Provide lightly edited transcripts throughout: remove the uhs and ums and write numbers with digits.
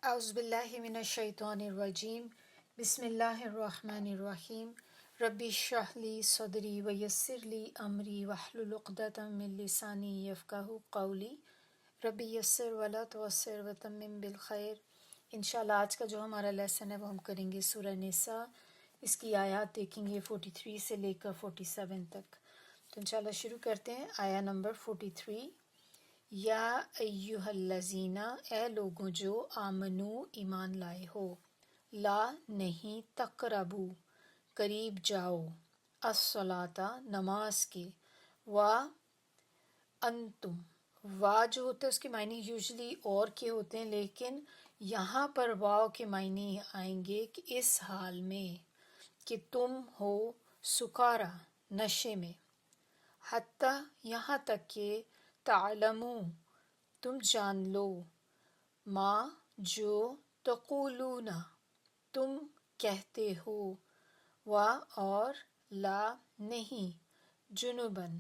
اعوذ باللہ من الشیطان الرجیم بسم اللہ الرحمن الرحیم ربی اشرح لی صدری ویسر لی امری واحلل عقدۃ من لسانی یفقہوا قولی ربی یسر ولا تعسر وتمم بالخیر۔ انشاءاللہ آج کا جو ہمارا لیسن ہے وہ ہم کریں گے سورہ نساء، اس کی آیات دیکھیں گے 43 سے لے کر 47 تک۔ تو انشاءاللہ شروع کرتے ہیں آیا نمبر 43۔ یا ایہا الذین، اے لوگوں جو آمنو ایمان لائے ہو، لا نہیں، تقربو قریب جاؤ، الصلاۃ نماز کے، انتم، وا جو ہوتا ہے اس کے معنی یوزلی اور کے ہوتے ہیں، لیکن یہاں پر واو کے معنی آئیں گے کہ اس حال میں کہ تم ہو سکارا، نشے میں، حتیٰ یہاں تک کہ تعلمو تم جان لو، ما جو تقولون تم کہتے ہو، اور لا نہیں، جنباً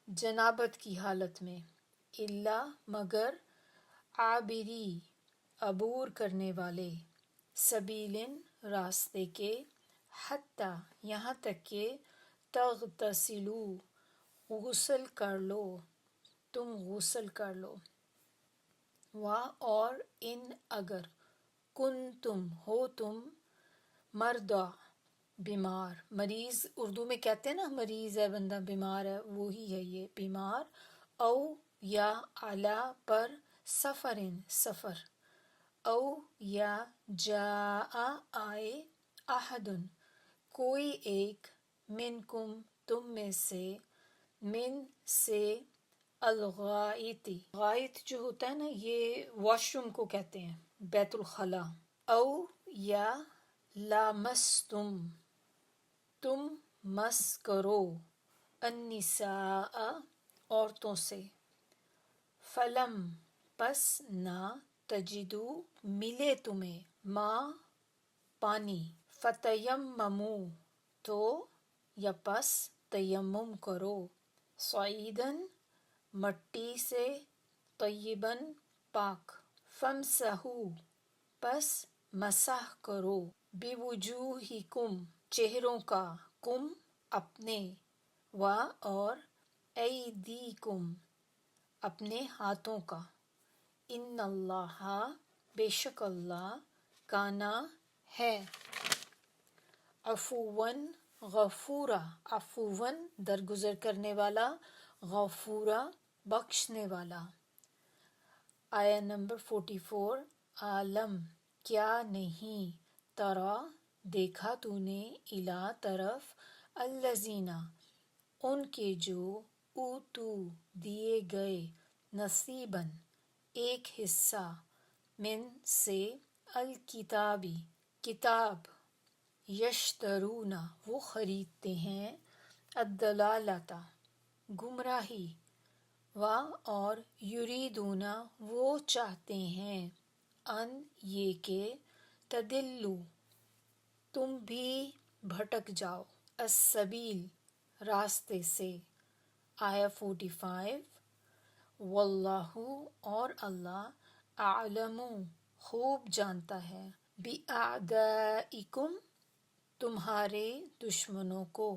جنابت کی حالت میں، الا مگر عابری عبور کرنے والے، سبیلن راستے کے، حتیٰ یہاں تک کہ تغتسلو غسل کر لو، تم غسل کر لو، اور ان اگر کنتم ہو تم مردا بیمار، مریض اردو میں کہتے ہیں نا مریض ہے بندہ، بیمار ہے، وہی ہے یہ بیمار، او یا علی پر، سفرن سفر، او یا جاء آئے، احدن کوئی ایک، منکم تم میں سے، من سے، الغائط، غائط جو ہوتا ہے نا یہ واش روم کو کہتے ہیں، بیت الخلاء، او یا لامستم تم مس کرو، النساء عورتوں سے، فلم پس نہ، تجدو ملے تمہیں، ما پانی، فتیممو تو یا پس تیمم کرو، صعیدن مٹی سے، طیباً پاک، فامسحو پس مسح کرو، بوجوہکم چہروں کا، کم اپنے، اور ایدیکم اپنے ہاتھوں کا، ان اللہ بے شک اللہ، کانا ہے، عفواً غفورا، عفواً درگزر کرنے والا، غفورا بخشنے والا۔ آیا نمبر 44۔ عالم کیا نہیں، ترا دیکھا تو نے، الا طرف، الذین ان کے جو، اوتو دیے گئے، نصیباً ایک حصہ، من سے، الکتابی کتاب، یشترون وہ خریدتے ہیں، الضلالۃ گمراہی، اور یریدون وہ چاہتے ہیں، ان یہ کہ، تدلوا تم بھی بھٹک جاؤ، السبیل راستے سے۔ آیا 45۔ واللہ اور اللہ، اعلم خوب جانتا ہے، بِاعْدَائِکُم تمہارے دشمنوں کو،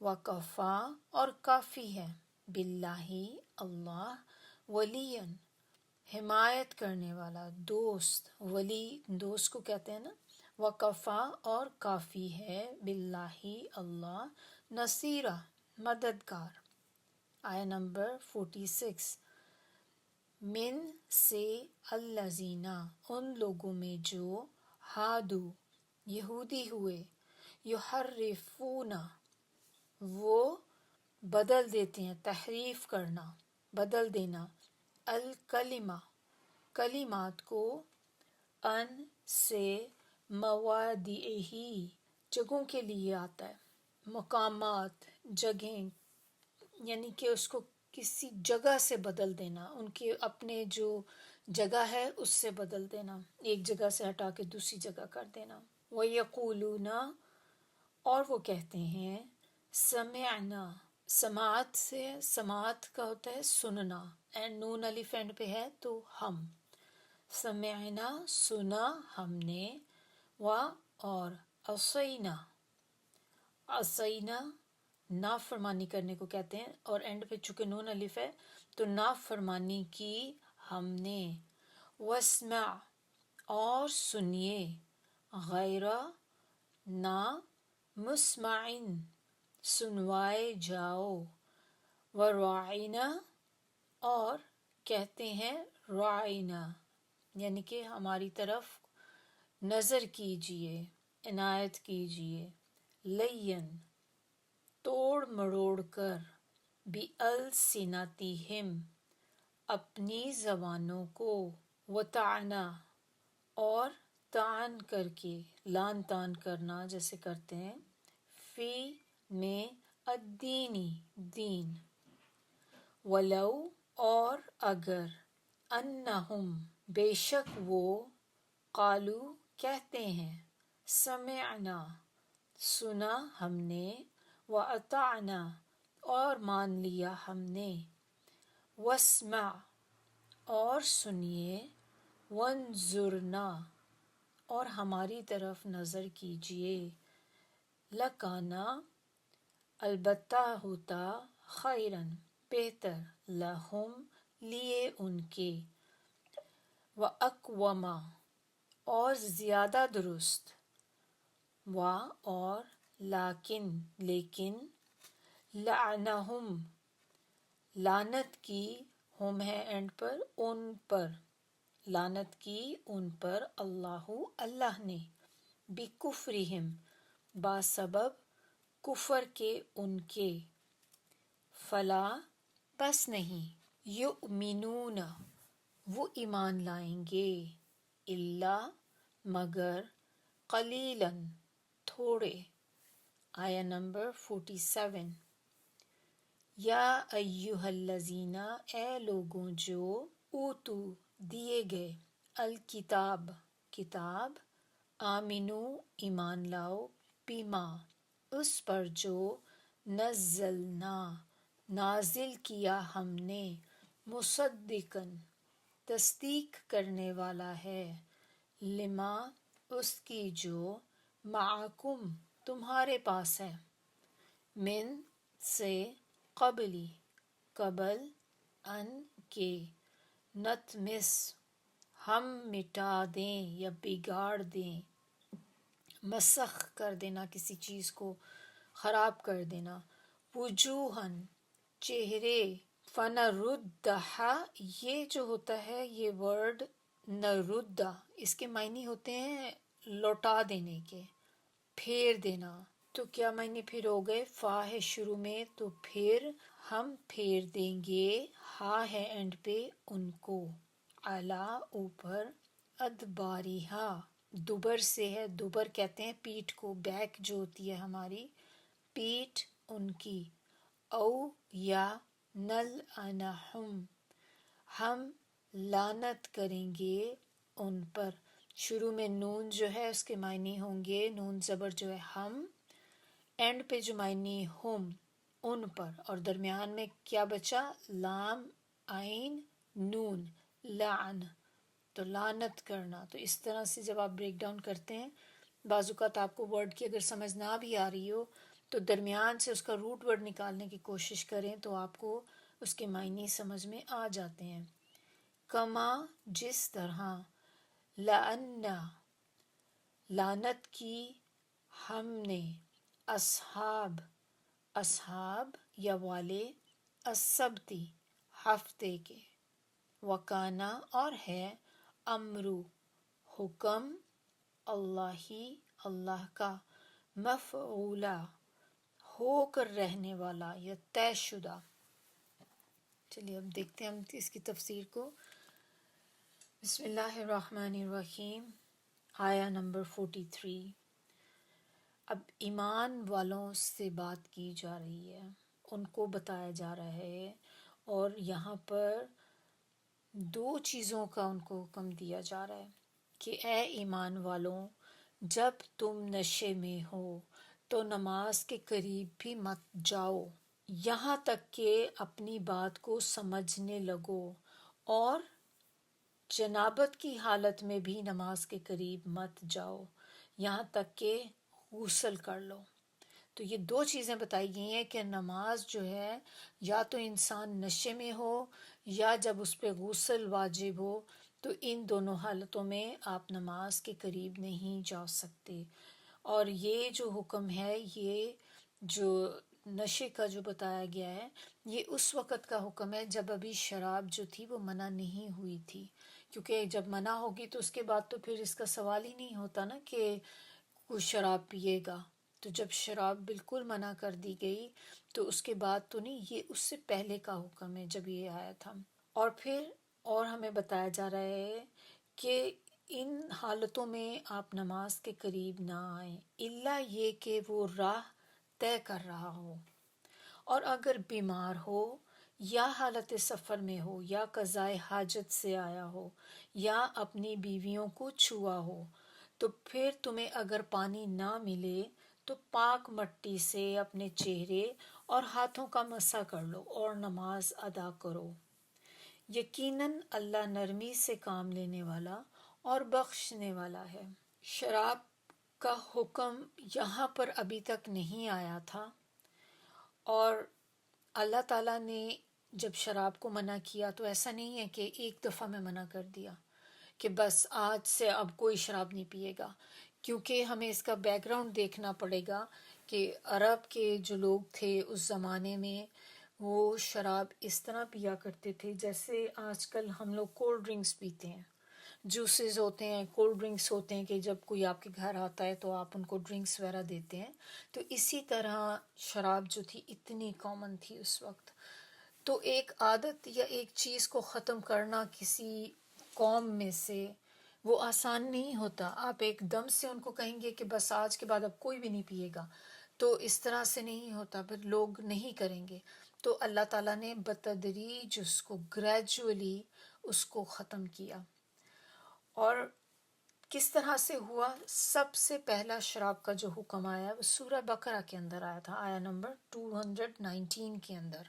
وکفیٰ اور کافی ہے، باللہ اللہ، ولیًا حمایت کرنے والا، دوست، ولی دوست کو کہتے ہیں نا، وکفیٰ اور کافی ہے، باللہ اللہ، نصیرا مددگار۔ آیا نمبر 46۔ من سے، الذین ان لوگوں میں جو، ہادو یہودی ہوئے، یحرفون وہ بدل دیتے ہیں، تحریف کرنا، بدل دینا، الکلمہ کلمات کو، ان سے، مواضعہ جگہوں کے لیے آتا ہے، مقامات جگہیں، یعنی کہ اس کو کسی جگہ سے بدل دینا، ان کے اپنے جو جگہ ہے اس سے بدل دینا، ایک جگہ سے ہٹا کے دوسری جگہ کر دینا۔ وَيَقُولُونَ اور وہ کہتے ہیں، سمعنا سماعت سے، سماعت کا ہوتا ہے سننا، اینڈ نون الف اینڈ پہ ہے تو ہم، سمعنا سنا ہم نے، و اور عصینا، عصینا نافرمانی کرنے کو کہتے ہیں، اور اینڈ پہ چونکہ نون الف ہے تو نافرمانی کی ہم نے، واسمع اور سنیے، غیر نا مسمعن سنوائے جاؤ، وراعنا اور کہتے ہیں راعنا یعنی کہ ہماری طرف نظر کیجئے، عنایت کیجئے، لین توڑ مروڑ کر، بِأَلْسِنَتِہِم اپنی زبانوں کو، وطعنا اور طعن کر کے، لان تان کرنا جیسے کرتے ہیں، فی میں الدینی دین، ولو اور اگر، انہم بے شک وہ، قالو کہتے ہیں، سمعنا سنا ہم نے، وَأَطَعْنَا اور مان لیا ہم نے، وَاسْمَعْ اور سنیے، وَانظُرْنَا اور ہماری طرف نظر کیجئے، لَکَانَ البتہ ہوتا، خیراً بہتر، لَہُم لیے ان کے، وَأَقْوَمَ اور زیادہ درست، اور لیکن لعنہم لعنت کی، ہم ہے اینڈ پر، ان پر، لعنت کی ان پر، اللہ نے، بکفرہم باسبب کفر کے ان کے، فلا بس نہیں، یؤمنون وہ ایمان لائیں گے، الا مگر، قلیلاً تھوڑے، آیا نمبر 47، یا ایہا الذین اے لوگوں جو، اوتو دیے گئے، الکتاب کتاب، آمنو ایمان لاؤ، بیما اس پر جو، نزلنا نازل کیا ہم نے، مصدقاً تصدیق کرنے والا ہے، لما اس کی جو، معکم تمہارے پاس ہے، من سے، قبلی قبل، ان کے، نتمس ہم مٹا دیں یا بگاڑ دیں، مسخ کر دینا کسی چیز کو، خراب کر دینا، وجوہن چہرے، فنردھا یہ جو ہوتا ہے یہ ورڈ نردہ اس کے معنی ہوتے ہیں لوٹا دینے کے، پھیر دینا، تو کیا معنی پھر ہو گئے، فا ہے شروع میں تو پھر ہم پھیر دیں گے، ہا ہے اینڈ پہ ان کو، علا اوپر، ادباریہا دبر سے ہے، دبر کہتے ہیں پیٹھ کو، بیک جو ہوتی ہے ہماری پیٹھ ان کی، او یا نلعنہم ہم لعنت کریں گے ان پر، شروع میں نون جو ہے اس کے معنی ہوں گے، نون زبر جو ہے ہم، اینڈ پہ جو معنی ہم ان پر، اور درمیان میں کیا بچا، لام عین نون، لعن تو لعنت کرنا، تو اس طرح سے جب آپ بریک ڈاؤن کرتے ہیں، بعض اوقات آپ کو ورڈ کی اگر سمجھ نہ بھی آ رہی ہو تو درمیان سے اس کا روٹ ورڈ نکالنے کی کوشش کریں تو آپ کو اس کے معنی سمجھ میں آ جاتے ہیں، کما جس طرح، لعنا لعنت کی ہم نے، اصحاب یا والے، السبتی ہفتے کے، وکانا اور ہے، امرو حکم، اللہ کا، مفعولا ہو کر رہنے والا یا طے شدہ۔ چلیے اب دیکھتے ہیں ہم اس کی تفسیر کو، بسم اللہ الرحمن الرحیم، آیا نمبر 43، اب ایمان والوں سے بات کی جا رہی ہے، ان کو بتایا جا رہا ہے، اور یہاں پر دو چیزوں کا ان کو حکم دیا جا رہا ہے کہ اے ایمان والوں، جب تم نشے میں ہو تو نماز کے قریب بھی مت جاؤ، یہاں تک کہ اپنی بات کو سمجھنے لگو، اور جنابت کی حالت میں بھی نماز کے قریب مت جاؤ یہاں تک کہ غسل کر لو۔ تو یہ دو چیزیں بتائی گئی ہیں کہ نماز جو ہے یا تو انسان نشے میں ہو یا جب اس پہ غسل واجب ہو، تو ان دونوں حالتوں میں آپ نماز کے قریب نہیں جا سکتے۔ اور یہ جو حکم ہے، یہ جو نشے کا جو بتایا گیا ہے، یہ اس وقت کا حکم ہے جب ابھی شراب جو تھی وہ منع نہیں ہوئی تھی، کیونکہ جب منع ہوگی تو اس کے بعد تو پھر اس کا سوال ہی نہیں ہوتا نا کہ کوئی شراب پیے گا۔ تو جب شراب بالکل منع کر دی گئی تو اس کے بعد تو نہیں، یہ اس سے پہلے کا حکم ہے جب یہ آیا تھا۔ اور پھر اور ہمیں بتایا جا رہا ہے کہ ان حالتوں میں آپ نماز کے قریب نہ آئیں الا یہ کہ وہ راہ طے کر رہا ہو، اور اگر بیمار ہو یا حالت سفر میں ہو یا قضائے حاجت سے آیا ہو یا اپنی بیویوں کو چھوا ہو، تو پھر تمہیں اگر پانی نہ ملے تو پاک مٹی سے اپنے چہرے اور ہاتھوں کا مسح کر لو اور نماز ادا کرو۔ یقیناً اللہ نرمی سے کام لینے والا اور بخشنے والا ہے۔ شراب کا حکم یہاں پر ابھی تک نہیں آیا تھا، اور اللہ تعالیٰ نے جب شراب کو منع کیا تو ایسا نہیں ہے کہ ایک دفعہ میں منع کر دیا کہ بس آج سے اب کوئی شراب نہیں پیے گا، کیونکہ ہمیں اس کا بیک گراؤنڈ دیکھنا پڑے گا کہ عرب کے جو لوگ تھے اس زمانے میں وہ شراب اس طرح پیا کرتے تھے جیسے آج کل ہم لوگ کولڈ ڈرنکس پیتے ہیں، جوسز ہوتے ہیں، کولڈ ڈرنکس ہوتے ہیں کہ جب کوئی آپ کے گھر آتا ہے تو آپ ان کو ڈرنکس وغیرہ دیتے ہیں، تو اسی طرح شراب جو تھی اتنی کامن تھی اس وقت۔ تو ایک عادت یا ایک چیز کو ختم کرنا کسی قوم میں سے وہ آسان نہیں ہوتا۔ آپ ایک دم سے ان کو کہیں گے کہ بس آج کے بعد اب کوئی بھی نہیں پیے گا، تو اس طرح سے نہیں ہوتا، پھر لوگ نہیں کریں گے۔ تو اللہ تعالیٰ نے بتدریج اس کو گریجولی اس کو ختم کیا۔ اور کس طرح سے ہوا؟ سب سے پہلا شراب کا جو حکم آیا وہ سورہ بقرہ کے اندر آیا تھا، آیا نمبر 219 کے اندر،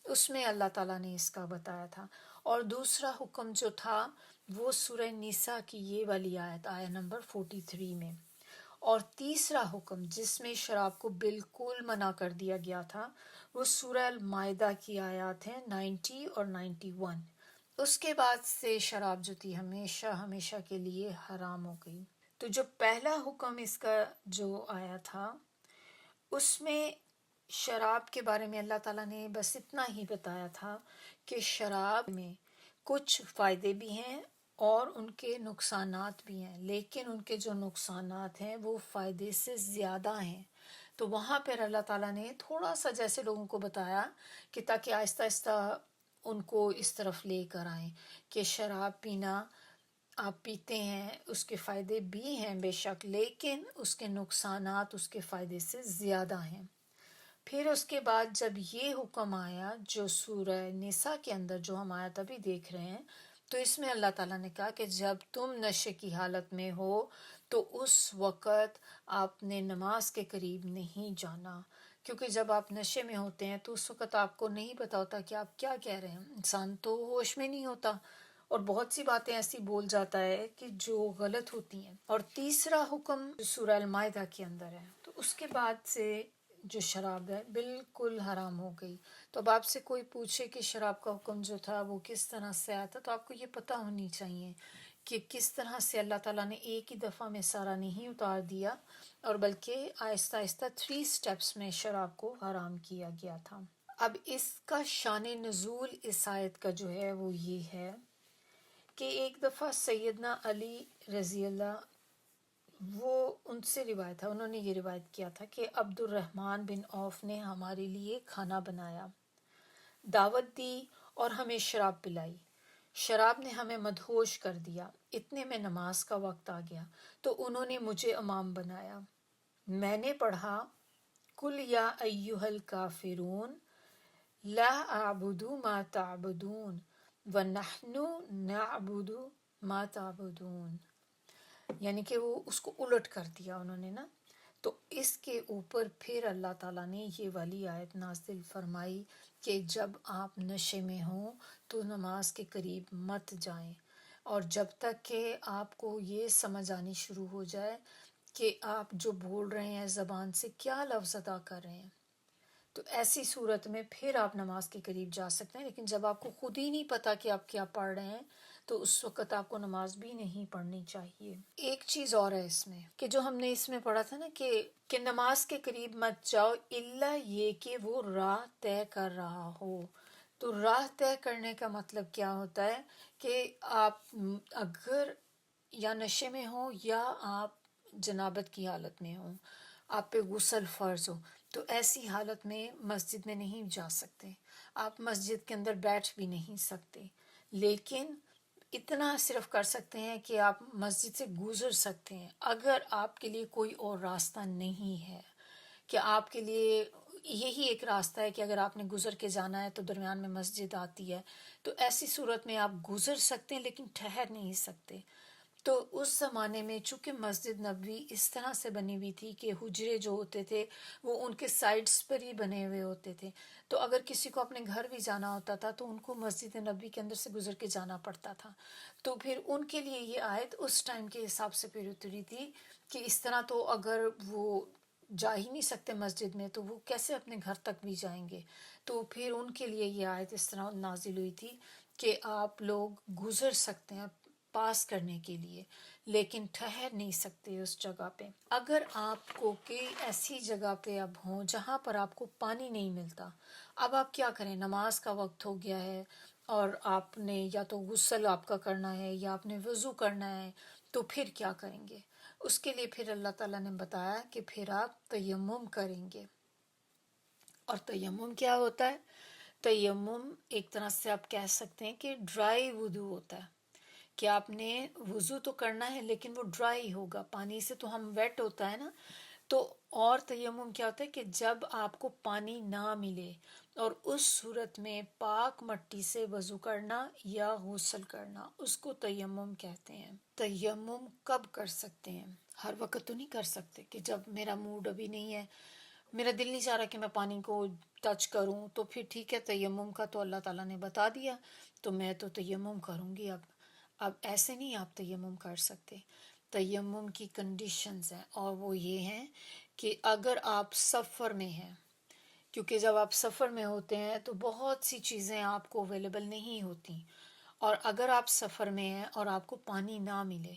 اس میں اللہ تعالیٰ نے اس کا بتایا تھا۔ اور دوسرا حکم جو تھا وہ سورہ نساء کی یہ والی آیت، آیا نمبر 43 میں۔ اور تیسرا حکم جس میں شراب کو بالکل منع کر دیا گیا تھا وہ سورہ المائدہ کی آیات ہیں 90 اور 91۔ اس کے بعد سے شراب جو تھی ہمیشہ ہمیشہ کے لیے حرام ہو گئی۔ تو جو پہلا حکم اس کا جو آیا تھا اس میں شراب کے بارے میں اللہ تعالیٰ نے بس اتنا ہی بتایا تھا کہ شراب میں کچھ فائدے بھی ہیں اور ان کے نقصانات بھی ہیں، لیکن ان کے جو نقصانات ہیں وہ فائدے سے زیادہ ہیں۔ تو وہاں پر اللہ تعالیٰ نے تھوڑا سا جیسے لوگوں کو بتایا کہ تاکہ آہستہ آہستہ ان کو اس طرف لے کر آئیں کہ شراب پینا آپ پیتے ہیں، اس کے فائدے بھی ہیں بے شک، لیکن اس کے نقصانات اس کے فائدے سے زیادہ ہیں۔ پھر اس کے بعد جب یہ حکم آیا جو سورہ نساء کے اندر جو ہم آیت ابھی دیکھ رہے ہیں، تو اس میں اللہ تعالیٰ نے کہا کہ جب تم نشے کی حالت میں ہو تو اس وقت آپ نے نماز کے قریب نہیں جانا، کیونکہ جب آپ نشے میں ہوتے ہیں تو اس وقت آپ کو نہیں پتا ہوتا کہ آپ کیا کہہ رہے ہیں، انسان تو ہوش میں نہیں ہوتا اور بہت سی باتیں ایسی بول جاتا ہے کہ جو غلط ہوتی ہیں۔ اور تیسرا حکم سورہ المائدہ کے اندر ہے، تو اس کے بعد سے جو شراب ہے بالکل حرام ہو گئی۔ تو اب آپ سے کوئی پوچھے کہ شراب کا حکم جو تھا وہ کس طرح سے آیا تھا، تو آپ کو یہ پتہ ہونی چاہیے کہ کس طرح سے اللہ تعالیٰ نے ایک ہی دفعہ میں سارا نہیں اتار دیا، اور بلکہ آہستہ آہستہ 3 سٹیپس میں شراب کو حرام کیا گیا تھا۔ اب اس کا شان نزول اس آیت کا جو ہے وہ یہ ہے کہ ایک دفعہ سیدنا علی رضی اللہ، وہ ان سے روایت ہے، انہوں نے یہ روایت کیا تھا کہ عبد الرحمن بن عوف نے ہمارے لیے کھانا بنایا، دعوت دی اور ہمیں شراب پلائی۔ شراب نے ہمیں مدہوش کر دیا، اتنے میں نماز کا وقت آ گیا تو انہوں نے مجھے امام بنایا۔ میں نے پڑھا قل یا ایہا الکافرون لا اعبد ما تعبدون ونحن نعبد ما تعبدون، یعنی کہ وہ اس کو الٹ کر دیا انہوں نے نا۔ تو اس کے اوپر پھر اللہ تعالیٰ نے یہ والی آیت نازل فرمائی کہ جب آپ نشے میں ہوں تو نماز کے قریب مت جائیں۔ اور جب تک کہ آپ کو یہ سمجھ آنی شروع ہو جائے کہ آپ جو بول رہے ہیں زبان سے کیا لفظ ادا کر رہے ہیں، تو ایسی صورت میں پھر آپ نماز کے قریب جا سکتے ہیں. لیکن جب آپ کو خود ہی نہیں پتا کہ آپ کیا پڑھ رہے ہیں تو اس وقت آپ کو نماز بھی نہیں پڑھنی چاہیے. ایک چیز اور ہے اس میں کہ جو ہم نے اس میں پڑھا تھا نا کہ نماز کے قریب مت جاؤ الا یہ کہ وہ راہ طے کر رہا ہو. تو راہ طے کرنے کا مطلب کیا ہوتا ہے کہ آپ اگر یا نشے میں ہوں یا آپ جنابت کی حالت میں ہوں، آپ پہ غسل فرض ہو، تو ایسی حالت میں مسجد میں نہیں جا سکتے. آپ مسجد کے اندر بیٹھ بھی نہیں سکتے، لیکن اتنا صرف کر سکتے ہیں کہ آپ مسجد سے گزر سکتے ہیں اگر آپ کے لیے کوئی اور راستہ نہیں ہے، کہ آپ کے لیے یہی ایک راستہ ہے کہ اگر آپ نے گزر کے جانا ہے تو درمیان میں مسجد آتی ہے، تو ایسی صورت میں آپ گزر سکتے ہیں لیکن ٹھہر نہیں سکتے. تو اس زمانے میں چونکہ مسجد نبوی اس طرح سے بنی ہوئی تھی کہ حجرے جو ہوتے تھے وہ ان کے سائڈس پر ہی بنے ہوئے ہوتے تھے، تو اگر کسی کو اپنے گھر بھی جانا ہوتا تھا تو ان کو مسجد نبوی کے اندر سے گزر کے جانا پڑتا تھا. تو پھر ان کے لیے یہ آیت اس ٹائم کے حساب سے پھر اتری تھی کہ اس طرح تو اگر وہ جا ہی نہیں سکتے مسجد میں تو وہ کیسے اپنے گھر تک بھی جائیں گے. تو پھر ان کے لیے یہ آیت اس طرح نازل ہوئی تھی کہ آپ لوگ گزر سکتے ہیں پاس کرنے کے لیے لیکن ٹھہر نہیں سکتے اس جگہ پہ. اگر آپ کو کوئی ایسی جگہ پہ اب ہوں جہاں پر آپ کو پانی نہیں ملتا، اب آپ کیا کریں؟ نماز کا وقت ہو گیا ہے اور آپ نے یا تو غسل آپ کا کرنا ہے یا آپ نے وضو کرنا ہے، تو پھر کیا کریں گے؟ اس کے لیے پھر اللہ تعالیٰ نے بتایا کہ پھر آپ تیمم کریں گے. اور تیمم کیا ہوتا ہے؟ تیمم ایک طرح سے آپ کہہ سکتے ہیں کہ ڈرائی وضو ہوتا ہے، کہ آپ نے وضو تو کرنا ہے لیکن وہ ڈرائی ہوگا، پانی سے تو ہم ویٹ ہوتا ہے نا. تو اور تیمم کیا ہوتا ہے کہ جب آپ کو پانی نہ ملے اور اس صورت میں پاک مٹی سے وضو کرنا یا غسل کرنا، اس کو تیمم کہتے ہیں. تیمم کب کر سکتے ہیں؟ ہر وقت تو نہیں کر سکتے کہ جب میرا موڈ ابھی نہیں ہے، میرا دل نہیں چاہ رہا کہ میں پانی کو ٹچ کروں، تو پھر ٹھیک ہے تیمم کا تو اللہ تعالیٰ نے بتا دیا تو میں تو تیمم کروں گی. اب ایسے نہیں آپ تیمم کر سکتے. تیمم کی کنڈیشنز ہیں اور وہ یہ ہیں کہ اگر آپ سفر میں ہیں، کیونکہ جب آپ سفر میں ہوتے ہیں تو بہت سی چیزیں آپ کو اویلیبل نہیں ہوتی، اور اگر آپ سفر میں ہیں اور آپ کو پانی نہ ملے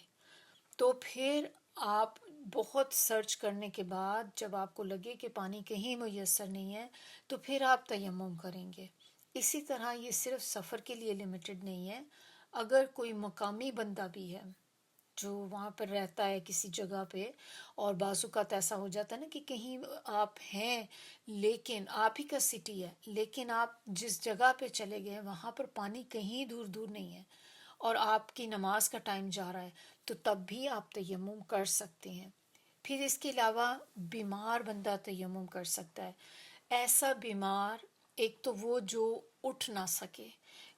تو پھر آپ بہت سرچ کرنے کے بعد جب آپ کو لگے کہ پانی کہیں میسر نہیں ہے تو پھر آپ تیمم کریں گے. اسی طرح یہ صرف سفر کے لیے لمیٹڈ نہیں ہے، اگر کوئی مقامی بندہ بھی ہے جو وہاں پر رہتا ہے کسی جگہ پہ، اور بعض اوقات ایسا ہو جاتا ہے نا کہ کہیں آپ ہیں لیکن آپ ہی کا سٹی ہے لیکن آپ جس جگہ پہ چلے گئے وہاں پر پانی کہیں دور دور نہیں ہے اور آپ کی نماز کا ٹائم جا رہا ہے، تو تب بھی آپ تیمم کر سکتے ہیں. پھر اس کے علاوہ بیمار بندہ تیمم کر سکتا ہے. ایسا بیمار، ایک تو وہ جو اٹھ نہ سکے،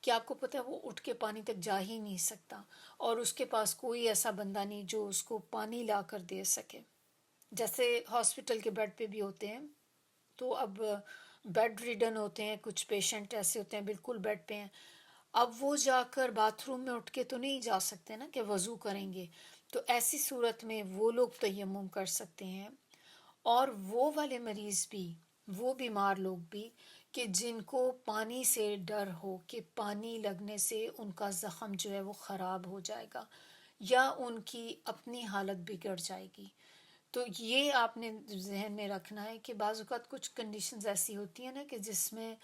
کہ آپ کو پتہ ہے وہ اٹھ کے پانی تک جا ہی نہیں سکتا اور اس کے پاس کوئی ایسا بندہ نہیں جو اس کو پانی لا کر دے سکے. جیسے ہاسپٹل کے بیڈ پہ بھی ہوتے ہیں، تو اب بیڈ ریڈن ہوتے ہیں کچھ پیشنٹ، ایسے ہوتے ہیں بالکل بیڈ پہ ہیں. اب وہ جا کر باتھ روم میں اٹھ کے تو نہیں جا سکتے نا کہ وضو کریں گے، تو ایسی صورت میں وہ لوگ تیمم کر سکتے ہیں. اور وہ والے مریض بھی، وہ بیمار لوگ بھی کہ جن کو پانی سے ڈر ہو کہ پانی لگنے سے ان کا زخم جو ہے وہ خراب ہو جائے گا یا ان کی اپنی حالت بگڑ جائے گی، تو یہ آپ نے ذہن میں رکھنا ہے کہ بعض اوقات کچھ کنڈیشنز ایسی ہوتی ہیں نا کہ جس میں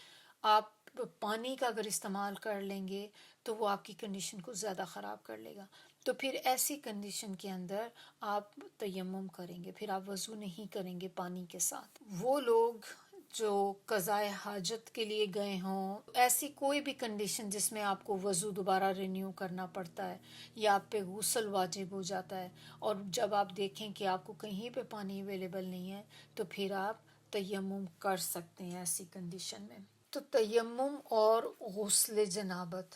آپ پانی کا اگر استعمال کر لیں گے تو وہ آپ کی کنڈیشن کو زیادہ خراب کر لے گا. تو پھر ایسی کنڈیشن کے اندر آپ تیمم کریں گے، پھر آپ وضو نہیں کریں گے پانی کے ساتھ. وہ لوگ جو قضائے حاجت کے لیے گئے ہوں، ایسی کوئی بھی کنڈیشن جس میں آپ کو وضو دوبارہ رینیو کرنا پڑتا ہے یا آپ پہ غسل واجب ہو جاتا ہے، اور جب آپ دیکھیں کہ آپ کو کہیں پہ پانی اویلیبل نہیں ہے تو پھر آپ تیمم کر سکتے ہیں ایسی کنڈیشن میں. تو تیمم اور غسل جنابت،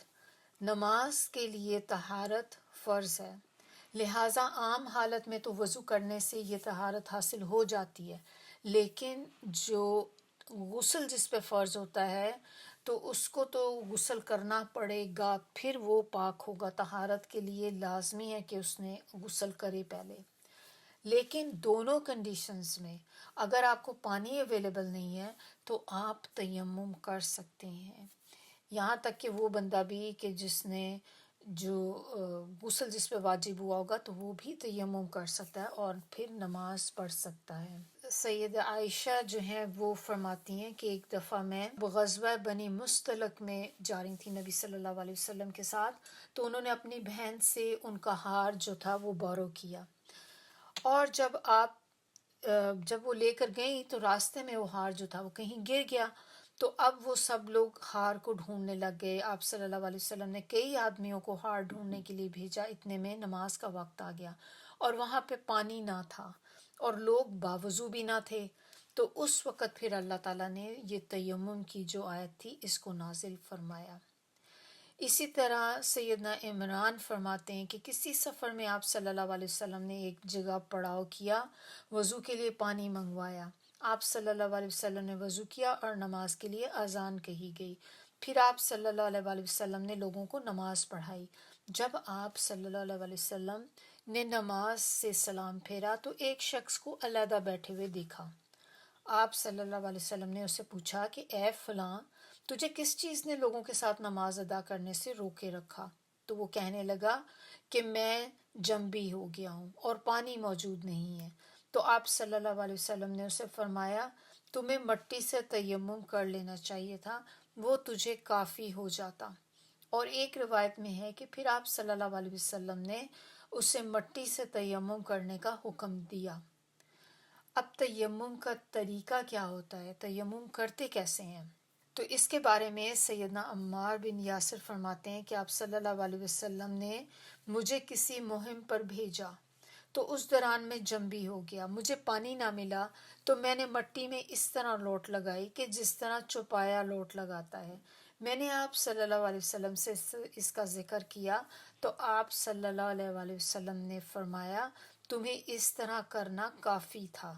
نماز کے لیے طہارت فرض ہے، لہٰذا عام حالت میں تو وضو کرنے سے یہ طہارت حاصل ہو جاتی ہے، لیکن جو غسل جس پہ فرض ہوتا ہے تو اس کو تو غسل کرنا پڑے گا، پھر وہ پاک ہوگا۔ طہارت کے لیے لازمی ہے کہ اس نے غسل کرے پہلے۔ لیکن دونوں کنڈیشنز میں اگر آپ کو پانی اویلیبل نہیں ہے تو آپ تیمم کر سکتے ہیں، یہاں تک کہ وہ بندہ بھی کہ جس نے جو غسل جس پہ واجب ہوا ہوگا تو وہ بھی تیمم کر سکتا ہے اور پھر نماز پڑھ سکتا ہے۔ سید عائشہ جو ہیں وہ فرماتی ہیں کہ ایک دفعہ میں غزوہ بنی مستلق میں جا رہی تھی نبی صلی اللہ علیہ وسلم کے ساتھ، تو انہوں نے اپنی بہن سے ان کا ہار جو تھا وہ بورو کیا، اور جب وہ لے کر گئیں تو راستے میں وہ ہار جو تھا وہ کہیں گر گیا، تو اب وہ سب لوگ ہار کو ڈھونڈنے لگ گئے۔ آپ صلی اللہ علیہ وسلم نے کئی آدمیوں کو ہار ڈھونڈنے کے لیے بھیجا، اتنے میں نماز کا وقت آ گیا اور وہاں پہ پانی نہ تھا اور لوگ باوضو بھی نہ تھے، تو اس وقت پھر اللہ تعالیٰ نے یہ تیمم کی جو آیت تھی اس کو نازل فرمایا۔ اسی طرح سیدنا عمران فرماتے ہیں کہ کسی سفر میں آپ صلی اللہ علیہ وسلم نے ایک جگہ پڑاؤ کیا، وضو کے لیے پانی منگوایا، آپ صلی اللہ علیہ وسلم نے وضو کیا اور نماز کے لیے اذان کہی گئی، پھر آپ صلی اللہ علیہ وسلم نے لوگوں کو نماز پڑھائی۔ جب آپ صلی اللہ علیہ وسلم نے نماز سے سلام پھیرا تو ایک شخص کو علیحدہ بیٹھے ہوئے دیکھا۔ آپ صلی اللہ علیہ وسلم نے اس سے پوچھا کہ اے فلاں، تجھے کس چیز نے لوگوں کے ساتھ نماز ادا کرنے سے روکے رکھا؟ تو وہ کہنے لگا کہ میں جنبی ہو گیا ہوں اور پانی موجود نہیں ہے۔ تو آپ صلی اللہ علیہ وسلم نے اسے فرمایا تمہیں مٹی سے تیمم کر لینا چاہیے تھا، وہ تجھے کافی ہو جاتا۔ اور ایک روایت میں ہے کہ پھر آپ صلی اللہ علیہ وسلم نے اسے مٹی سے تیمم کرنے کا حکم دیا۔ اب تیمم کا طریقہ کیا ہوتا ہے، تیمم کرتے کیسے ہیں؟ تو اس کے بارے میں سیدنا عمار بن یاسر فرماتے ہیں کہ آپ صلی اللہ علیہ وسلم نے مجھے کسی مہم پر بھیجا تو اس دوران میں جنبی ہو گیا، مجھے پانی نہ ملا تو میں نے مٹی میں اس طرح لوٹ لگائی کہ جس طرح چوپایا لوٹ لگاتا ہے۔ میں نے آپ صلی اللہ علیہ وسلم سے اس کا ذکر کیا تو آپ صلی اللہ علیہ وسلم نے فرمایا تمہیں اس طرح کرنا کافی تھا۔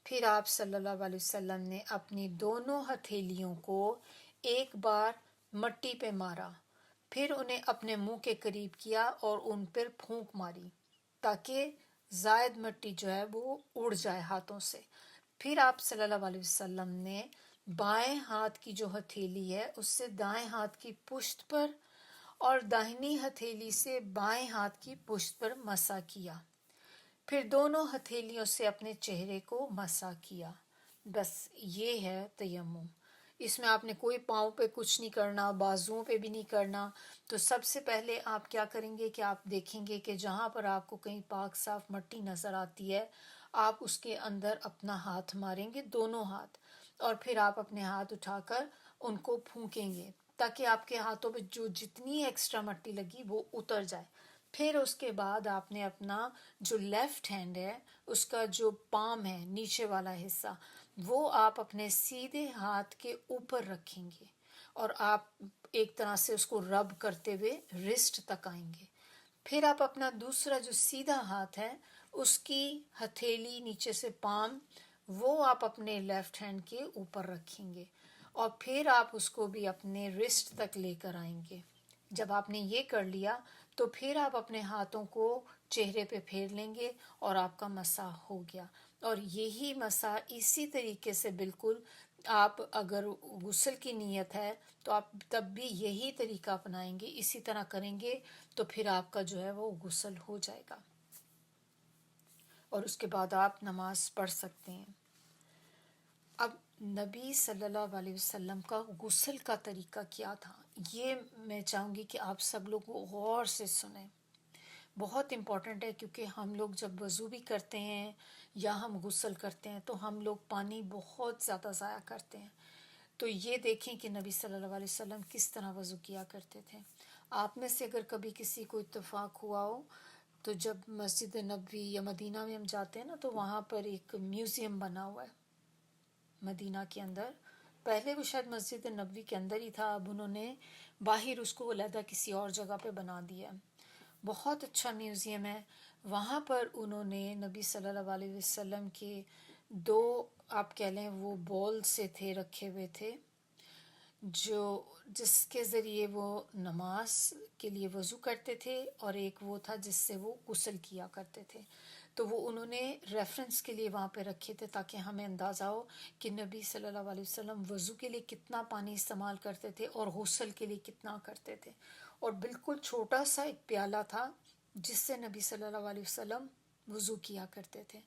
پھر آپ صلی اللہ علیہ وسلم نے اپنی دونوں ہتھیلیوں کو ایک بار مٹی پہ مارا، پھر انہیں اپنے منہ کے قریب کیا اور ان پر پھونک ماری تاکہ زائد مٹی جو ہے وہ اڑ جائے ہاتھوں سے۔ پھر آپ صلی اللہ علیہ وسلم نے بائیں ہاتھ کی جو ہتھیلی ہے اس سے دائیں ہاتھ کی پشت پر اور داہنی ہتھیلی سے بائیں ہاتھ کی پشت پر مسح کیا، پھر دونوں ہتھیلیوں سے اپنے چہرے کو مسح کیا۔ بس یہ ہے تیمم۔ اس میں آپ نے کوئی پاؤں پہ کچھ نہیں کرنا، بازوؤں پہ بھی نہیں کرنا۔ تو سب سے پہلے آپ کیا کریں گے کہ آپ دیکھیں گے کہ جہاں پر آپ کو کہیں پاک صاف مٹی نظر آتی ہے آپ اس کے اندر اپنا ہاتھ ماریں گے، دونوں ہاتھ، اور پھر آپ اپنے ہاتھ اٹھا کر ان کو پھونکیں گے تاکہ آپ کے ہاتھوں پہ جو جتنی ایکسٹرا مٹی لگی وہ اتر جائے۔ پھر اس کے بعد آپ نے اپنا جو لیفٹ ہینڈ ہے اس کا جو پام ہے نیچے والا حصہ وہ آپ اپنے سیدھے ہاتھ کے اوپر رکھیں گے اور آپ ایک طرح سے اس کو رب کرتے ہوئے رسٹ تک آئیں گے۔ پھر آپ اپنا دوسرا جو سیدھا ہاتھ ہے اس کی ہتھیلی نیچے سے پام وہ آپ اپنے لیفٹ ہینڈ کے اوپر رکھیں گے اور پھر آپ اس کو بھی اپنے رسٹ تک لے کر آئیں گے۔ جب آپ نے یہ کر لیا تو پھر آپ اپنے ہاتھوں کو چہرے پہ پھیر لیں گے اور آپ کا مسح ہو گیا۔ اور یہی مسح اسی طریقے سے بالکل آپ اگر غسل کی نیت ہے تو آپ تب بھی یہی طریقہ اپنائیں گے، اسی طرح کریں گے تو پھر آپ کا جو ہے وہ غسل ہو جائے گا اور اس کے بعد آپ نماز پڑھ سکتے ہیں۔ اب نبی صلی اللہ علیہ وسلم کا غسل کا طریقہ کیا تھا یہ میں چاہوں گی کہ آپ سب لوگ غور سے سنیں، بہت امپورٹنٹ ہے، کیونکہ ہم لوگ جب وضو بھی کرتے ہیں یا ہم غسل کرتے ہیں تو ہم لوگ پانی بہت زیادہ ضائع کرتے ہیں۔ تو یہ دیکھیں کہ نبی صلی اللہ علیہ وسلم کس طرح وضو کیا کرتے تھے۔ آپ میں سے اگر کبھی کسی کو اتفاق ہوا ہو تو جب مسجد نبوی یا مدینہ میں ہم جاتے ہیں نا تو وہاں پر ایک میوزیم بنا ہوا ہے مدینہ کے اندر، پہلے وہ شاید مسجد نبوی کے اندر ہی تھا، اب انہوں نے باہر اس کو علیحدہ کسی اور جگہ پہ بنا دیا۔ بہت اچھا میوزیم ہے، وہاں پر انہوں نے نبی صلی اللہ علیہ وسلم کے دو آپ کہہ لیں وہ بول سے تھے رکھے ہوئے تھے، جو جس کے ذریعے وہ نماز کے لیے وضو کرتے تھے، اور ایک وہ تھا جس سے وہ غسل کیا کرتے تھے. تو وہ انہوں نے ریفرنس کے لیے وہاں پہ رکھے تھے تاکہ ہمیں اندازہ ہو کہ نبی صلی اللہ علیہ وسلم وضو کے لیے کتنا پانی استعمال کرتے تھے اور غسل کے لیے کتنا کرتے تھے. اور بالکل چھوٹا سا ایک پیالہ تھا جس سے نبی صلی اللہ علیہ وسلم وضو کیا کرتے تھے،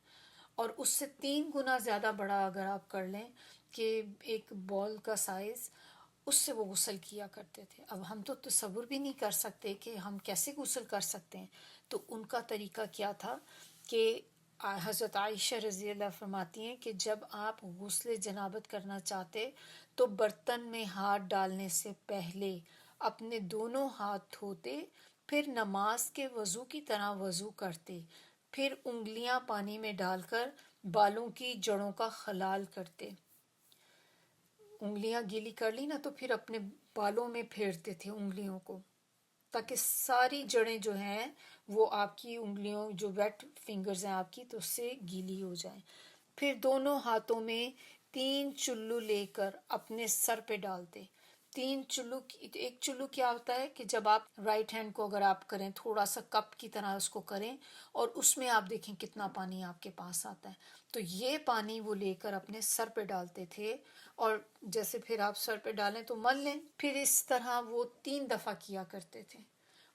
اور اس سے 3 گنا زیادہ بڑا اگر آپ کر لیں کہ ایک بال کا سائز، اس سے وہ غسل کیا کرتے تھے. اب ہم تو تصور بھی نہیں کر سکتے کہ ہم کیسے غسل کر سکتے ہیں. تو ان کا طریقہ کیا تھا کہ حضرت عائشہ رضی اللہ فرماتی ہیں کہ جب آپ غسل جنابت کرنا چاہتے تو برتن میں ہاتھ ڈالنے سے پہلے اپنے دونوں ہاتھ دھوتے، پھر نماز کے وضو کی طرح وضو کرتے، پھر انگلیاں پانی میں ڈال کر بالوں کی جڑوں کا خلال کرتے. انگلیاں گیلی کر لی نا تو پھر اپنے بالوں میں پھیرتے تھے انگلیوں کو، تاکہ ساری جڑیں جو ہیں وہ آپ کی انگلیوں جو ویٹ فنگرز ہیں آپ کی تو اس سے گیلی ہو جائیں. پھر دونوں ہاتھوں میں 3 چلو لے کر اپنے سر پہ ڈالتے. 3 چلو، ایک چلو کیا ہوتا ہے کہ جب آپ رائٹ ہینڈ کو اگر آپ کریں تھوڑا سا کپ کی طرح اس کو کریں اور اس میں آپ دیکھیں کتنا پانی آپ کے پاس آتا ہے، تو یہ پانی وہ لے کر اپنے سر پہ ڈالتے تھے. اور جیسے پھر آپ سر پہ ڈالیں تو مل لیں، پھر اس طرح وہ 3 دفعہ کیا کرتے تھے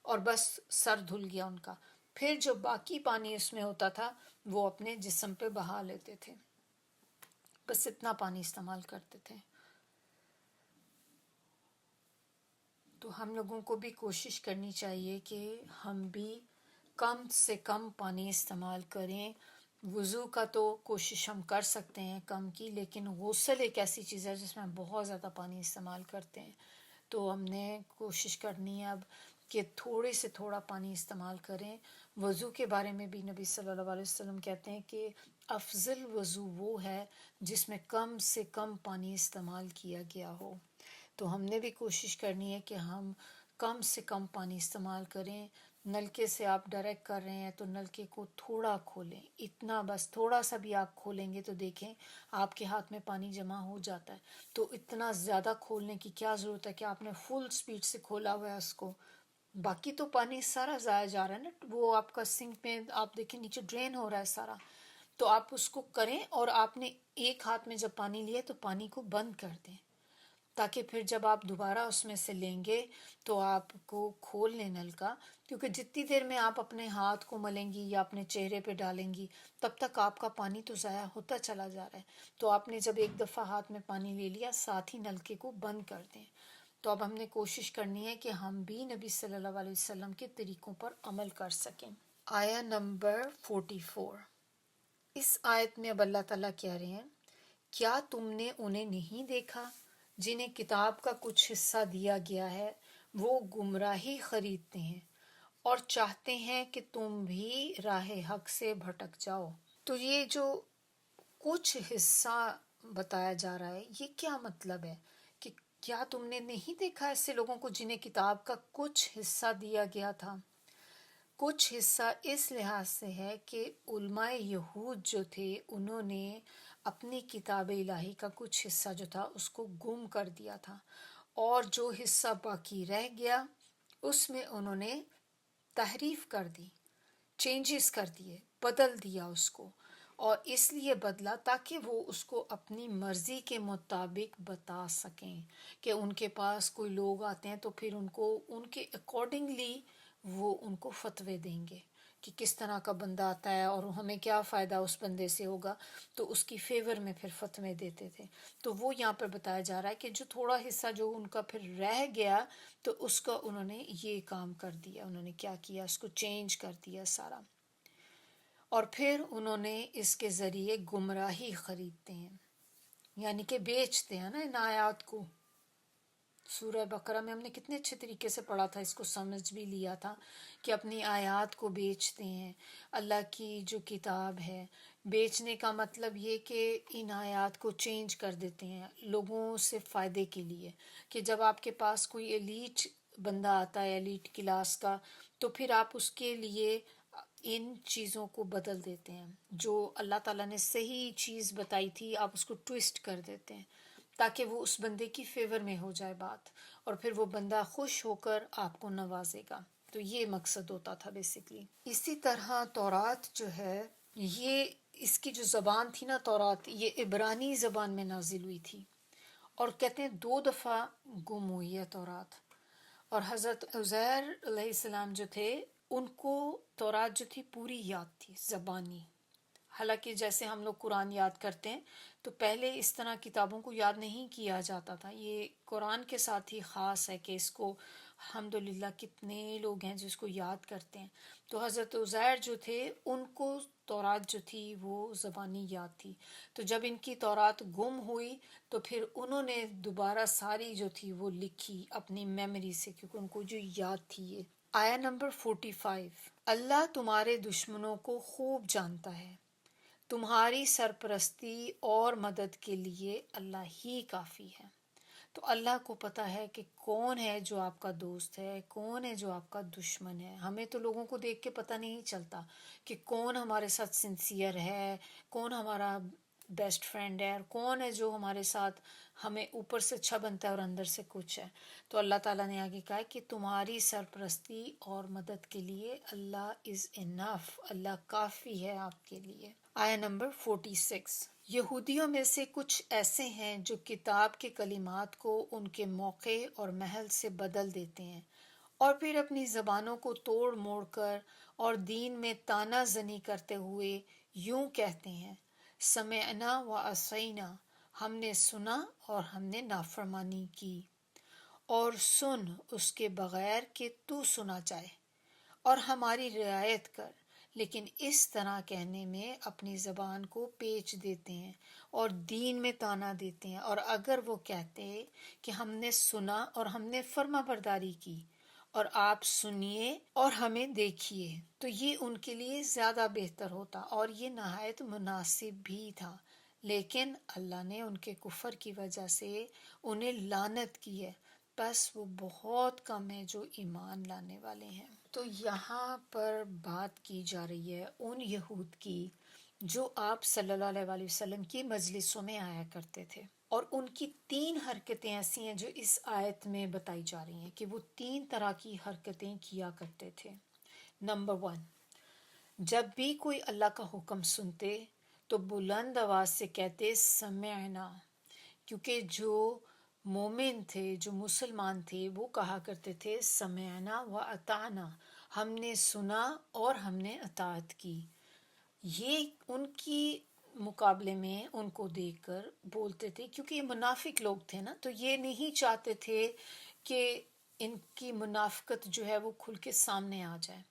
اور بس سر دھل گیا ان کا. پھر جو باقی پانی اس میں ہوتا تھا وہ اپنے جسم پہ بہا لیتے تھے. بس اتنا پانی استعمال کرتے تھے. تو ہم لوگوں کو بھی کوشش کرنی چاہیے کہ ہم بھی کم سے کم پانی استعمال کریں. وضو کا تو کوشش ہم کر سکتے ہیں کم کی، لیکن غسل ایک ایسی چیز ہے جس میں ہم بہت زیادہ پانی استعمال کرتے ہیں. تو ہم نے کوشش کرنی ہے اب کہ تھوڑے سے تھوڑا پانی استعمال کریں. وضو کے بارے میں بھی نبی صلی اللہ علیہ وسلم کہتے ہیں کہ افضل وضو وہ ہے جس میں کم سے کم پانی استعمال کیا گیا ہو. تو ہم نے بھی کوشش کرنی ہے کہ ہم کم سے کم پانی استعمال کریں. نلکے سے آپ ڈائریکٹ کر رہے ہیں تو نلکے کو تھوڑا کھولیں، اتنا بس تھوڑا سا بھی آپ کھولیں گے تو دیکھیں آپ کے ہاتھ میں پانی جمع ہو جاتا ہے. تو اتنا زیادہ کھولنے کی کیا ضرورت ہے کہ آپ نے فل سپیڈ سے کھولا ہوا ہے اس کو، باقی تو پانی سارا ضائع جا رہا ہے نا. وہ آپ کا سنک میں آپ دیکھیں نیچے ڈرین ہو رہا ہے سارا. تو آپ اس کو کریں اور آپ نے ایک ہاتھ میں جب پانی لیا تو پانی کو بند کر دیں، تاکہ پھر جب آپ دوبارہ اس میں سے لیں گے تو آپ کو کھول لیں نل کا. کیونکہ جتنی دیر میں آپ اپنے ہاتھ کو ملیں گی یا اپنے چہرے پہ ڈالیں گی تب تک آپ کا پانی تو ضائع ہوتا چلا جا رہا ہے. تو آپ نے جب ایک دفعہ ہاتھ میں پانی لے لیا ساتھ ہی نلکے کو بند کر دیں. تو اب ہم نے کوشش کرنی ہے کہ ہم بھی نبی صلی اللہ علیہ وسلم کے طریقوں پر عمل کر سکیں. آیہ نمبر 44. اس آیت میں اب اللہ تعالیٰ کہہ رہے ہیں، کیا تم نے انہیں نہیں دیکھا جنہیں کتاب کا کچھ حصہ دیا گیا ہے، وہ گمراہی خریدتے ہیں اور چاہتے ہیں کہ تم بھی راہ حق سے بھٹک جاؤ. تو یہ جو کچھ حصہ بتایا جا رہا ہے یہ کیا مطلب ہے کہ کیا تم نے نہیں دیکھا ایسے لوگوں کو جنہیں کتاب کا کچھ حصہ دیا گیا تھا. کچھ حصہ اس لحاظ سے ہے کہ علماء یہود جو تھے انہوں نے اپنی کتاب الہی کا کچھ حصہ جو تھا اس کو گم کر دیا تھا، اور جو حصہ باقی رہ گیا اس میں انہوں نے تحریف کر دی، چینجز کر دیے، بدل دیا اس کو. اور اس لیے بدلا تاکہ وہ اس کو اپنی مرضی کے مطابق بتا سکیں کہ ان کے پاس کوئی لوگ آتے ہیں تو پھر ان کو ان کے اکارڈنگلی وہ ان کو فتوے دیں گے کہ کس طرح کا بندہ آتا ہے اور ہمیں کیا فائدہ اس بندے سے ہوگا، تو اس کی فیور میں پھر فتوے دیتے تھے. تو وہ یہاں پر بتایا جا رہا ہے کہ جو تھوڑا حصہ جو ان کا پھر رہ گیا تو اس کا انہوں نے یہ کام کر دیا، انہوں نے کیا کیا، اس کو چینج کر دیا سارا، اور پھر انہوں نے اس کے ذریعے گمراہی خریدتے ہیں، یعنی کہ بیچتے ہیں نا ان آیات کو. سورہ بقرہ میں ہم نے کتنے اچھے طریقے سے پڑھا تھا، اس کو سمجھ بھی لیا تھا کہ اپنی آیات کو بیچتے ہیں. اللہ کی جو کتاب ہے، بیچنے کا مطلب یہ کہ ان آیات کو چینج کر دیتے ہیں لوگوں سے فائدے کے لیے، کہ جب آپ کے پاس کوئی ایلیٹ بندہ آتا ہے ایلیٹ کلاس کا تو پھر آپ اس کے لیے ان چیزوں کو بدل دیتے ہیں. جو اللہ تعالیٰ نے صحیح چیز بتائی تھی آپ اس کو ٹویسٹ کر دیتے ہیں. تاکہ وہ اس بندے کی فیور میں ہو جائے بات، اور پھر وہ بندہ خوش ہو کر آپ کو نوازے گا. تو یہ مقصد ہوتا تھا بیسکلی. اسی طرح تورات جو ہے، یہ اس کی جو زبان تھی نا تورات، یہ عبرانی زبان میں نازل ہوئی تھی، اور کہتے ہیں 2 دفعہ گم ہوئی ہے تورات. اور حضرت عزیر علیہ السلام جو تھے، ان کو تورات جو تھی پوری یاد تھی زبانی. حالانکہ جیسے ہم لوگ قرآن یاد کرتے ہیں تو پہلے اس طرح کتابوں کو یاد نہیں کیا جاتا تھا. یہ قرآن کے ساتھ ہی خاص ہے کہ اس کو الحمدللہ کتنے لوگ ہیں جو اس کو یاد کرتے ہیں. تو حضرت عزیر جو تھے ان کو تورات جو تھی وہ زبانی یاد تھی. تو جب ان کی تورات گم ہوئی تو پھر انہوں نے دوبارہ ساری جو تھی وہ لکھی اپنی میموری سے، کیونکہ ان کو جو یاد تھی. یہ آیا نمبر 45. اللہ تمہارے دشمنوں کو خوب جانتا ہے، تمہاری سرپرستی اور مدد کے لیے اللہ ہی کافی ہے. تو اللہ کو پتہ ہے کہ کون ہے جو آپ کا دوست ہے، کون ہے جو آپ کا دشمن ہے. ہمیں تو لوگوں کو دیکھ کے پتہ نہیں چلتا کہ کون ہمارے ساتھ سنسیئر ہے، کون ہمارا بیسٹ فرینڈ ہے، اور کون ہے جو ہمارے ساتھ ہمیں اوپر سے اچھا بنتا ہے اور اندر سے کچھ ہے. تو اللہ تعالیٰ نے آگے کہا کہ تمہاری سرپرستی اور مدد کے لیے اللہ از انف، اللہ کافی ہے آپ کے لیے. آیا نمبر 46. یہودیوں میں سے کچھ ایسے ہیں جو کتاب کے کلمات کو ان کے موقع اور محل سے بدل دیتے ہیں، اور پھر اپنی زبانوں کو توڑ موڑ کر اور دین میں تانا زنی کرتے ہوئے یوں کہتے ہیں، سمعنا و عصینا، ہم نے سنا اور ہم نے نافرمانی کی. اور سن اس کے بغیر کہ تو سنا چاہے، اور ہماری رعایت کر. لیکن اس طرح کہنے میں اپنی زبان کو پیچ دیتے ہیں اور دین میں تانا دیتے ہیں. اور اگر وہ کہتے کہ ہم نے سنا اور ہم نے فرما برداری کی، اور آپ سنیے اور ہمیں دیکھیے، تو یہ ان کے لیے زیادہ بہتر ہوتا اور یہ نہایت مناسب بھی تھا. لیکن اللہ نے ان کے کفر کی وجہ سے انہیں لعنت کی ہے، بس وہ بہت کم ہے جو ایمان لانے والے ہیں. تو یہاں پر بات کی جا رہی ہے ان یہود کی جو آپ صلی اللہ علیہ وآلہ وسلم کی مجلسوں میں آیا کرتے تھے، اور ان کی 3 حرکتیں ایسی ہیں جو اس آیت میں بتائی جا رہی ہیں کہ وہ 3 طرح کی حرکتیں کیا کرتے تھے. نمبر 1، جب بھی کوئی اللہ کا حکم سنتے تو بلند آواز سے کہتے سمعنا، کیونکہ جو مومن تھے، جو مسلمان تھے، وہ کہا کرتے تھے سمعنا و اطعنا، ہم نے سنا اور ہم نے اطاعت کی. یہ ان کی مقابلے میں ان کو دیکھ کر بولتے تھے، کیونکہ یہ منافق لوگ تھے نا، تو یہ نہیں چاہتے تھے کہ ان کی منافقت جو ہے وہ کھل کے سامنے آ جائے.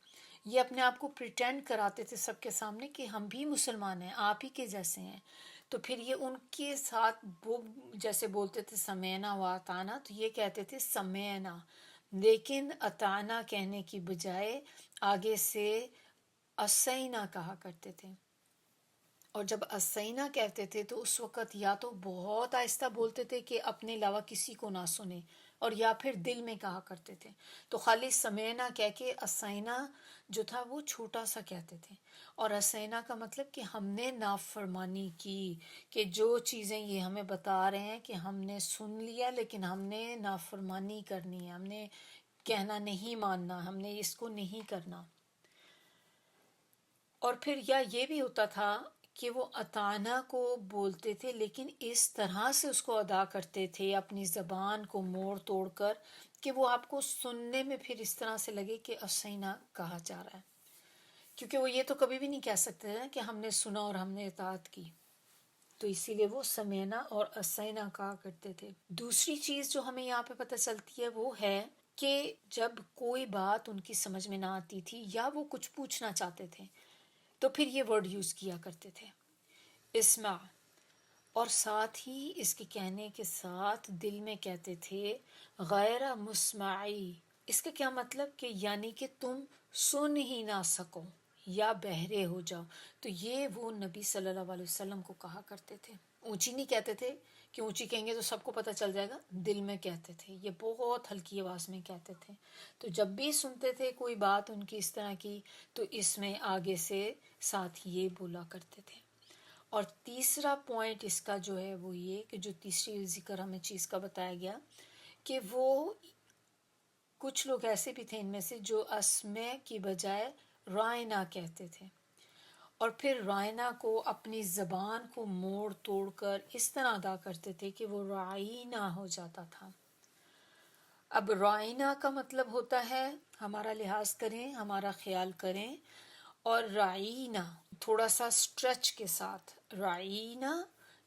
یہ اپنے آپ کو پریٹینڈ کراتے تھے سب کے سامنے کہ ہم بھی مسلمان ہیں، آپ ہی کے جیسے ہیں. تو پھر یہ ان کے ساتھ وہ جیسے بولتے تھے سمعنا و اطعنا، تو یہ کہتے تھے سمعنا، لیکن اطعنا کہنے کی بجائے آگے سے عصینا کہا کرتے تھے. اور جب عصینا کہتے تھے تو اس وقت یا تو بہت آہستہ بولتے تھے کہ اپنے علاوہ کسی کو نہ سنے، اور یا پھر دل میں کہا کرتے تھے. تو خالی سمعنا کہہ کے عصینا جو تھا وہ چھوٹا سا کہتے تھے. اور عصینا کا مطلب کہ ہم نے نافرمانی کی، کہ جو چیزیں یہ ہمیں بتا رہے ہیں کہ ہم نے سن لیا لیکن ہم نے نافرمانی کرنی ہے، ہم نے کہنا نہیں ماننا، ہم نے اس کو نہیں کرنا. اور پھر یا یہ بھی ہوتا تھا کہ وہ اطعنا کو بولتے تھے لیکن اس طرح سے اس کو ادا کرتے تھے اپنی زبان کو موڑ توڑ کر کہ وہ آپ کو سننے میں پھر اس طرح سے لگے کہ عصینا کہا جا رہا ہے، کیونکہ وہ یہ تو کبھی بھی نہیں کہہ سکتے نا کہ ہم نے سنا اور ہم نے اطاعت کی. تو اسی لیے وہ سمعنا اور عصینا کہا کرتے تھے. دوسری چیز جو ہمیں یہاں پہ پتہ چلتی ہے وہ ہے کہ جب کوئی بات ان کی سمجھ میں نہ آتی تھی یا وہ کچھ پوچھنا چاہتے تھے تو پھر یہ ورڈ یوز کیا کرتے تھے اسمع، اور ساتھ ہی اس کے کہنے کے ساتھ دل میں کہتے تھے غیر مسمعی. اس کا کیا مطلب کہ یعنی کہ تم سن ہی نہ سکو یا بہرے ہو جاؤ. تو یہ وہ نبی صلی اللہ علیہ وسلم کو کہا کرتے تھے. اونچی نہیں کہتے تھے کہ اونچی کہیں گے تو سب کو پتہ چل جائے گا، دل میں کہتے تھے، یہ بہت ہلکی آواز میں کہتے تھے. تو جب بھی سنتے تھے کوئی بات ان کی اس طرح کی تو اس میں آگے سے ساتھ یہ بولا کرتے تھے. اور تیسرا پوائنٹ اس کا جو ہے وہ یہ کہ جو تیسری ذکر ہمیں چیز کا بتایا گیا کہ وہ کچھ لوگ ایسے بھی تھے ان میں سے جو اسمے کی بجائے رائنا کہتے تھے، اور پھر رائنا کو اپنی زبان کو موڑ توڑ کر اس طرح ادا کرتے تھے کہ وہ رائنا ہو جاتا تھا۔ اب رائنا کا مطلب ہوتا ہے ہمارا لحاظ کریں، ہمارا خیال کریں، اور رائنا تھوڑا سا سٹریچ کے ساتھ رائنا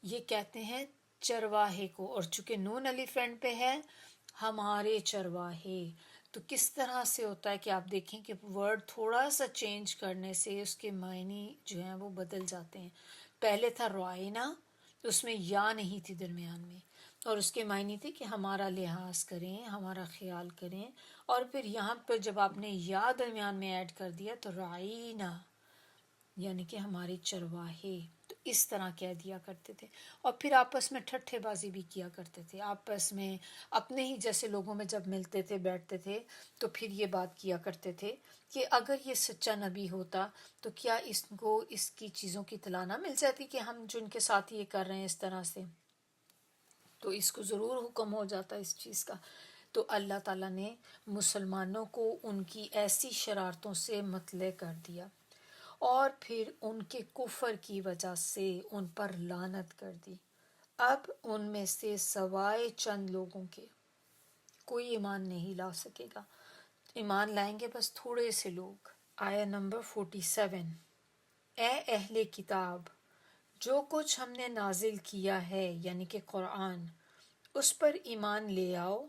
یہ کہتے ہیں چرواہے کو، اور چونکہ نون ایلیفینٹ پہ ہے ہمارے چرواہے، تو کس طرح سے ہوتا ہے کہ آپ دیکھیں کہ ورڈ تھوڑا سا چینج کرنے سے اس کے معنی جو ہیں وہ بدل جاتے ہیں۔ پہلے تھا رائنا، اس میں یا نہیں تھی درمیان میں، اور اس کے معنی تھے کہ ہمارا لحاظ کریں، ہمارا خیال کریں، اور پھر یہاں پر جب آپ نے یا درمیان میں ایڈ کر دیا تو رائنا یعنی کہ ہمارے چرواہے، تو اس طرح کہہ دیا کرتے تھے۔ اور پھر آپس میں ٹھٹھے بازی بھی کیا کرتے تھے، آپس میں اپنے ہی جیسے لوگوں میں جب ملتے تھے بیٹھتے تھے تو پھر یہ بات کیا کرتے تھے کہ اگر یہ سچا نبی ہوتا تو کیا اس کو اس کی چیزوں کی اطلاع نہ مل جاتی کہ ہم جن کے ساتھ یہ کر رہے ہیں اس طرح سے، تو اس کو ضرور حکم ہو جاتا اس چیز کا۔ تو اللہ تعالیٰ نے مسلمانوں کو ان کی ایسی شرارتوں سے مطلع کر دیا، اور پھر ان کے کفر کی وجہ سے ان پر لعنت کر دی۔ اب ان میں سے سوائے چند لوگوں کے کوئی ایمان نہیں لا سکے گا، ایمان لائیں گے بس تھوڑے سے لوگ۔ آیا نمبر 47، اے اہل کتاب، جو کچھ ہم نے نازل کیا ہے یعنی کہ قرآن، اس پر ایمان لے آؤ۔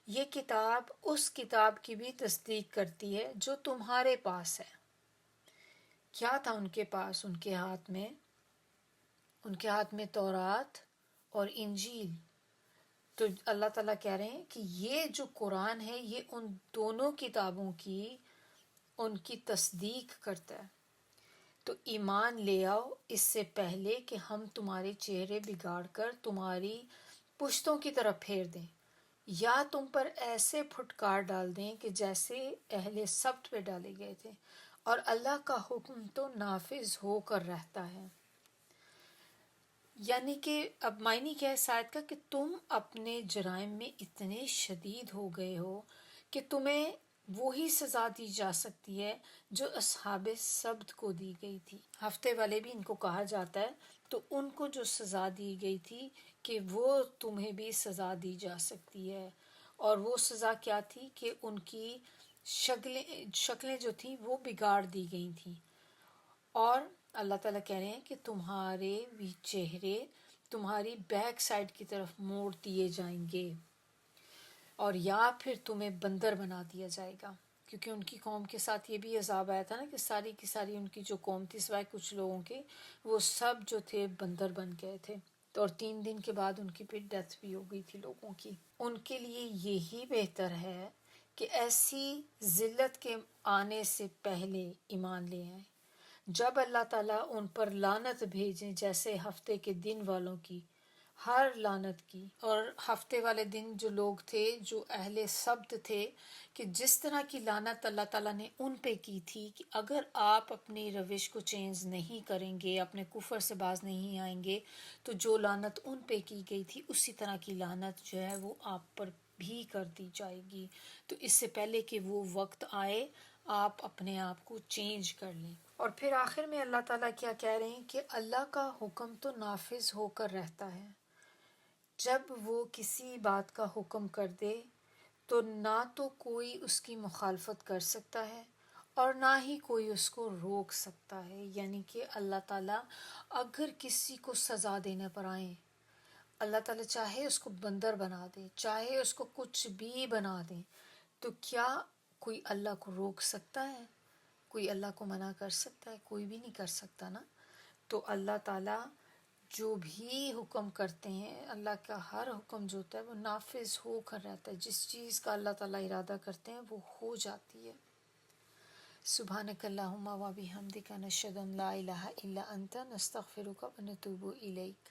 یہ کتاب اس کتاب کی بھی تصدیق کرتی ہے جو تمہارے پاس ہے۔ کیا تھا ان کے پاس؟ ان کے ہاتھ میں تورات اور انجیل۔ تو اللہ تعالیٰ کہہ رہے ہیں کہ یہ جو قرآن ہے یہ ان دونوں کتابوں کی ان کی تصدیق کرتا ہے، تو ایمان لے آؤ اس سے پہلے کہ ہم تمہارے چہرے بگاڑ کر تمہاری پشتوں کی طرف پھیر دیں، یا تم پر ایسے پھٹکار ڈال دیں کہ جیسے اہل سبت پہ ڈالے گئے تھے، اور اللہ کا حکم تو نافذ ہو کر رہتا ہے۔ یعنی کہ اب معنی کیا ہے اس آیت کا کہ تم اپنے جرائم میں اتنے شدید ہو گئے ہو کہ تمہیں وہی سزا دی جا سکتی ہے جو اصحاب سبت کو دی گئی تھی۔ ہفتے والے بھی ان کو کہا جاتا ہے، تو ان کو جو سزا دی گئی تھی کہ وہ تمہیں بھی سزا دی جا سکتی ہے۔ اور وہ سزا کیا تھی کہ ان کی شکلیں جو تھیں وہ بگاڑ دی گئی تھیں، اور اللہ تعالیٰ کہہ رہے ہیں کہ تمہارے بھی چہرے تمہاری بیک سائڈ کی طرف موڑ دیے جائیں گے، اور یا پھر تمہیں بندر بنا دیا جائے گا، کیونکہ ان کی قوم کے ساتھ یہ بھی عذاب آیا تھا نا کہ ساری کی ساری ان کی جو قوم تھی سوائے کچھ لوگوں کے وہ سب جو تھے بندر بن گئے تھے، تو اور 3 دن کے بعد ان کی پھر ڈیتھ بھی ہو گئی تھی لوگوں کی۔ ان کے لیے یہی بہتر ہے کہ ایسی ذلت کے آنے سے پہلے ایمان لے آئیں، جب اللہ تعالیٰ ان پر لعنت بھیجیں، جیسے ہفتے کے دن والوں کی ہر لعنت کی، اور ہفتے والے دن جو لوگ تھے جو اہل سبت تھے کہ جس طرح کی لعنت اللہ تعالیٰ نے ان پہ کی تھی کہ اگر آپ اپنی روش کو چینج نہیں کریں گے، اپنے کفر سے باز نہیں آئیں گے، تو جو لعنت ان پہ کی گئی تھی اسی طرح کی لعنت جو ہے وہ آپ پر بھی کر دی جائے گی۔ تو اس سے پہلے کہ وہ وقت آئے آپ اپنے آپ کو چینج کر لیں۔ اور پھر آخر میں اللہ تعالیٰ کیا کہہ رہے ہیں کہ اللہ کا حکم تو نافذ ہو کر رہتا ہے، جب وہ کسی بات کا حکم کر دے تو نہ تو کوئی اس کی مخالفت کر سکتا ہے اور نہ ہی کوئی اس کو روک سکتا ہے۔ یعنی کہ اللہ تعالیٰ اگر کسی کو سزا دینے پر آئیں، اللہ تعالیٰ چاہے اس کو بندر بنا دے، چاہے اس کو کچھ بھی بنا دیں، تو کیا کوئی اللہ کو روک سکتا ہے؟ کوئی اللہ کو منع کر سکتا ہے؟ کوئی بھی نہیں کر سکتا نا۔ تو اللہ تعالیٰ جو بھی حکم کرتے ہیں، اللہ کا ہر حکم جو ہوتا ہے وہ نافذ ہو کر رہتا ہے، جس چیز کا اللہ تعالیٰ ارادہ کرتے ہیں وہ ہو جاتی ہے۔ سبحانک اللہم و بحمدک، نشہد ان لا الہ الا انت، نستغفرک و نتوب الیک۔